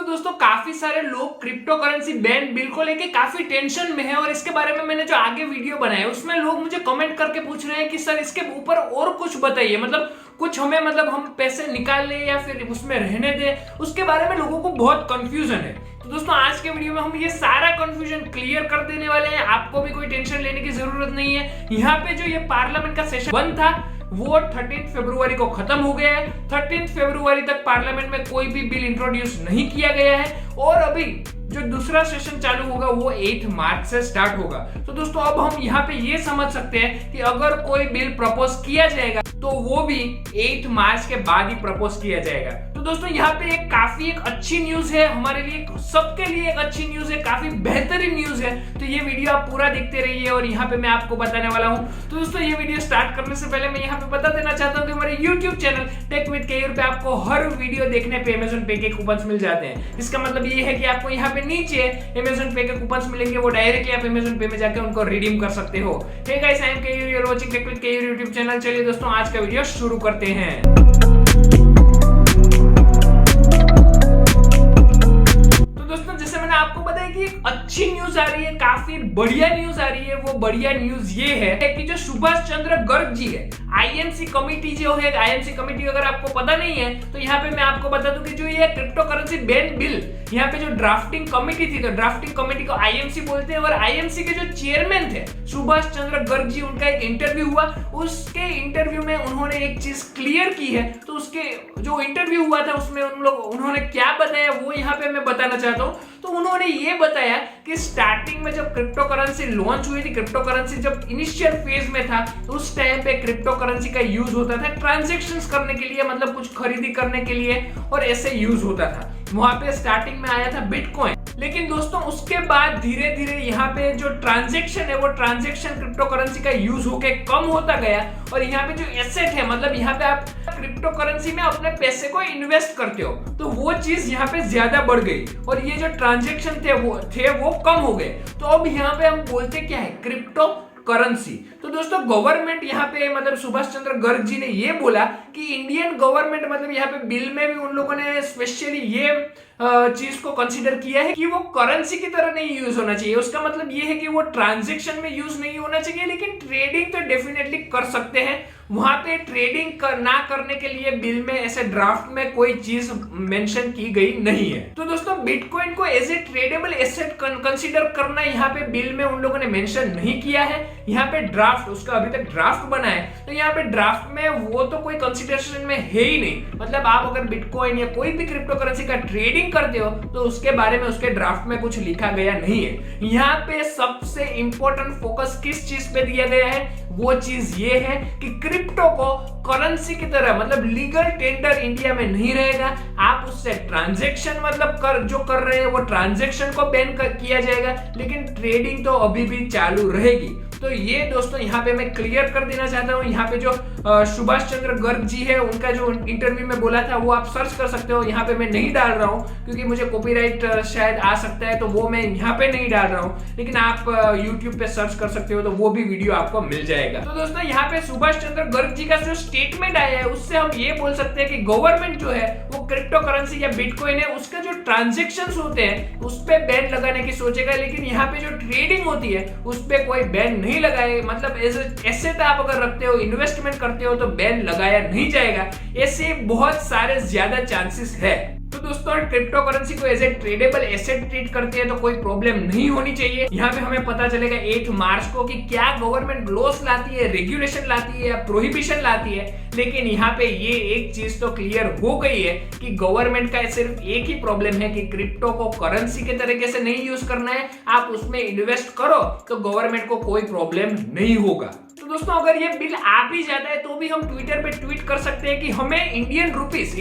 दोस्तों काफी सारे लोग क्रिप्टो करेंसी बैन बिल को लेके काफी टेंशन में है और इसके बारे में मैंने जो आगे वीडियो बनाया उसमें लोग मुझे कमेंट करके पूछ रहे हैं कि सर इसके ऊपर और कुछ बताइए, मतलब कुछ हमें मतलब हम पैसे निकाल ले या फिर उसमें रहने दें, उसके बारे में लोगों को बहुत कंफ्यूजन है। तो दोस्तों आज के वीडियो में हम ये सारा कंफ्यूजन क्लियर कर देने वाले हैं, आपको भी कोई टेंशन लेने की जरूरत नहीं है। यहाँ पे जो ये पार्लियामेंट का सेशन बंद था वो 13 फरवरी को खत्म हो गया है। 13 फरवरी तक पार्लियामेंट में कोई भी बिल इंट्रोड्यूस नहीं किया गया है और अभी जो दूसरा सेशन चालू होगा वो 8 मार्च से स्टार्ट होगा। तो दोस्तों अब हम यहाँ पे ये समझ सकते हैं कि अगर कोई बिल प्रपोज किया जाएगा तो वो भी 8 मार्च के बाद ही प्रपोज किया जाएगा। तो दोस्तों यहाँ पे एक अच्छी न्यूज है हमारे लिए, सबके लिए एक अच्छी न्यूज है, काफी बेहतरीन न्यूज है। तो ये वीडियो आप पूरा देखते रहिए और यहाँ पे मैं आपको बताने वाला हूँ। तो दोस्तों ये वीडियो स्टार्ट करने से पहले मैं यहाँ पे बता देना चाहता हूँ कि हमारे YouTube channel take with Keyur पे आपको हर वीडियो देखने पे Amazon पे के कूपन्स मिल जाते हैं। इसका मतलब ये है कि आपको यहाँ पे नीचे Amazon पे के कूपन्स मिलेंगे, वो डायरेक्टली आप Amazon पे में जाकर उनको रिडीम कर सकते हो। Hey guys, I am Keyur, you are watching tech with Keyur YouTube channel. चलिए दोस्तों आज का वीडियो शुरू करते हैं। आपको बताया कि एक अच्छी न्यूज आ रही है, काफी बढ़िया न्यूज आ रही है। वो बढ़िया न्यूज ये है कि जो सुभाष चंद्र गर्ग जी है, आईएनसी कमेटी जो है, आईएनसी कमेटी अगर आपको पता नहीं है तो यहाँ पे मैं आपको बता दूं कि जो ये क्रिप्टो करेंसी बैन बिल, यहाँ पे जो ड्राफ्टिंग कमेटी थी, तो ड्राफ्टिंग कमेटी को आईएमसी बोलते हैं और आईएमसी के जो चेयरमैन थे सुभाष चंद्र गर्ग जी, उनका एक इंटरव्यू हुआ। उसके इंटरव्यू में उन्होंने एक चीज क्लियर की है। तो उसके जो इंटरव्यू हुआ था उसमें उन्होंने क्या बताया वो यहाँ पे मैं बताना चाहता हूँ। तो उन्होंने ये बताया कि स्टार्टिंग में जब क्रिप्टो करेंसी लॉन्च हुई थी, क्रिप्टो करेंसी जब इनिशियल फेज में था, तो उस टाइम पे क्रिप्टो करेंसी का यूज होता था ट्रांजैक्शंस करने के लिए, मतलब कुछ खरीदी करने के लिए, और ऐसे यूज होता था। वहां पे स्टार्टिंग में आया था बिटकॉइन, लेकिन दोस्तों उसके बाद धीरे धीरे यहाँ पे जो ट्रांजैक्शन है वो ट्रांजैक्शन क्रिप्टो करेंसी का यूज होके कम होता गया और यहाँ पे जो एसेट है, मतलब यहाँ पे आप क्रिप्टो करेंसी में अपने पैसे को इन्वेस्ट करते हो, तो वो चीज यहाँ पे ज्यादा बढ़ गई और ये जो ट्रांजैक्शन थे वो कम हो गए। तो अब यहाँ पे हम बोलते क्या है, क्रिप्टो करेंसी। तो दोस्तों गवर्नमेंट यहाँ पे, मतलब सुभाष चंद्र गर्ग जी ने ये बोला कि इंडियन गवर्नमेंट, मतलब यहाँ पे बिल में भी उन लोगों ने स्पेशली ये चीज को कंसीडर किया है कि वो करेंसी की तरह नहीं यूज होना चाहिए। उसका मतलब ये है कि वो ट्रांजैक्शन में यूज नहीं होना चाहिए, लेकिन ट्रेडिंग तो डेफिनेटली कर सकते हैं। वहां पे ट्रेडिंग ना करने के लिए बिल में ऐसे ड्राफ्ट में कोई चीज मेंशन की गई नहीं है। तो दोस्तों बिटकॉइन को as a tradeable asset consider करना यहाँ पे बिल में उन लोगों ने मेंशन नहीं किया है। यहाँ पे ड्राफ्ट, उसका अभी तक ड्राफ्ट बना है, तो यहाँ पे ड्राफ्ट में वो तो कोई कंसीडरेशन में है ही नहीं। मतलब आप अगर बिटकॉइन या कोई भी क्रिप्टो करेंसी का ट्रेडिंग करते हो तो उसके बारे में उसके ड्राफ्ट में कुछ लिखा गया नहीं है। यहाँ पे सबसे इंपॉर्टेंट फोकस किस चीज पे दिया गया है, वो चीज ये है कि क्रिप्टो को करेंसी की तरह, मतलब लीगल टेंडर इंडिया में नहीं रहेगा। आप उससे ट्रांजैक्शन मतलब जो कर रहे हैं वो ट्रांजैक्शन को बैन किया जाएगा, लेकिन ट्रेडिंग तो अभी भी चालू रहेगी। तो ये दोस्तों यहाँ पे मैं क्लियर कर देना चाहता हूँ। यहाँ पे जो सुभाष चंद्र गर्ग जी है, उनका जो इंटरव्यू में बोला था वो आप सर्च कर सकते हो। यहाँ पे मैं नहीं डाल रहा हूँ क्योंकि मुझे कॉपीराइट शायद आ सकता है, तो वो मैं यहाँ पे नहीं डाल रहा हूँ, लेकिन आप YouTube पे सर्च कर सकते हो तो वो भी वीडियो आपको मिल जाएगा। तो दोस्तों यहाँ पे सुभाष चंद्र गर्ग जी का जो स्टेटमेंट आया है उससे हम ये बोल सकते हैं कि गवर्नमेंट जो है वो क्रिप्टो करेंसी या बिटकॉइन है उसका जो ट्रांजेक्शन होते हैं उस पे बैन लगाने की सोचेगा, लेकिन यहाँ पे जो ट्रेडिंग होती है उस पे कोई बैन नहीं लगाए। मतलब एसेट आप अगर रखते हो, इन्वेस्टमेंट करते हो तो बैन लगाया नहीं जाएगा। ऐसे बहुत सारे ज्यादा चांसेस है। तो दोस्तों क्रिप्टो करेंसी को as a tradeable asset treat करते हैं तो कोई प्रॉब्लम नहीं होनी चाहिए। यहाँ पे हमें पता चलेगा 8 मार्च को कि क्या गवर्नमेंट लॉस लाती है, रेगुलेशन लाती है या प्रोहिबिशन लाती है। लेकिन यहाँ पे ये एक चीज तो क्लियर हो गई है कि गवर्नमेंट का सिर्फ एक ही प्रॉब्लम है कि क्रिप्टो को करेंसी के तरीके से नहीं यूज करना है। आप उसमें इन्वेस्ट करो तो गवर्नमेंट को कोई प्रॉब्लम नहीं होगा। तो दोस्तों अगर ये बिल आ भी जाता है तो भी हम ट्विटर पे ट्वीट कर सकते हैं कि हमें इंडियन रुपीस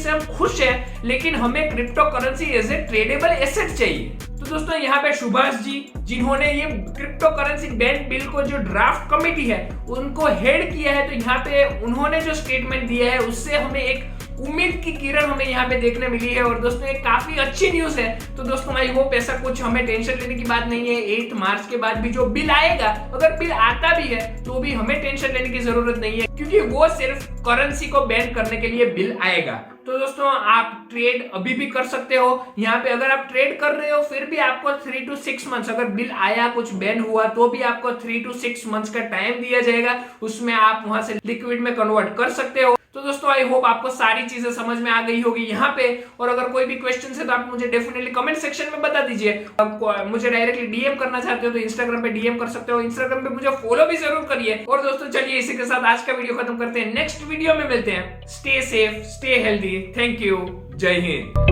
से हम खुश हैं, लेकिन हमें crypto currency as a tradeable asset चाहिए। तो दोस्तों यहाँ पे सुभाष जी, जिन्होंने ये क्रिप्टो करेंसी बैन बिल को जो ड्राफ्ट कमेटी है उनको हेड किया है, तो यहाँ पे उन्होंने जो स्टेटमेंट दिया है उससे हमें एक उम्मीद की किरण हमें यहाँ पे देखने मिली है। और दोस्तों ये काफी अच्छी न्यूज है। तो दोस्तों आई होप ऐसा कुछ हमें टेंशन लेने की बात नहीं है। 8 मार्च के बाद भी जो बिल आएगा, अगर बिल आता भी है तो भी हमें टेंशन लेने की जरूरत नहीं है, क्योंकि वो सिर्फ करेंसी को बैन करने के लिए बिल आएगा। तो दोस्तों आप ट्रेड अभी भी कर सकते हो। यहाँ पे अगर आप ट्रेड कर रहे हो फिर भी आपको 3 to 6 मंथ्स, अगर बिल आया कुछ बैन हुआ तो भी आपको 3 to 6 मंथ्स का टाइम दिया जाएगा, उसमें आप वहां से लिक्विड में कन्वर्ट कर सकते हो। तो दोस्तों आई होप आपको सारी चीजें समझ में आ गई होगी यहाँ पे। और अगर कोई भी क्वेश्चन है तो आप मुझे डेफिनेटली कमेंट सेक्शन में बता दीजिए। मुझे डायरेक्टली डीएम करना चाहते हो तो इंस्टाग्राम पे डीएम कर सकते हो। इंस्टाग्राम पे मुझे फॉलो भी जरूर करिए। और दोस्तों चलिए इसी के साथ आज का वीडियो खत्म करते हैं। नेक्स्ट वीडियो में मिलते हैं। Stay safe, stay healthy. Thank you. जय हिंद।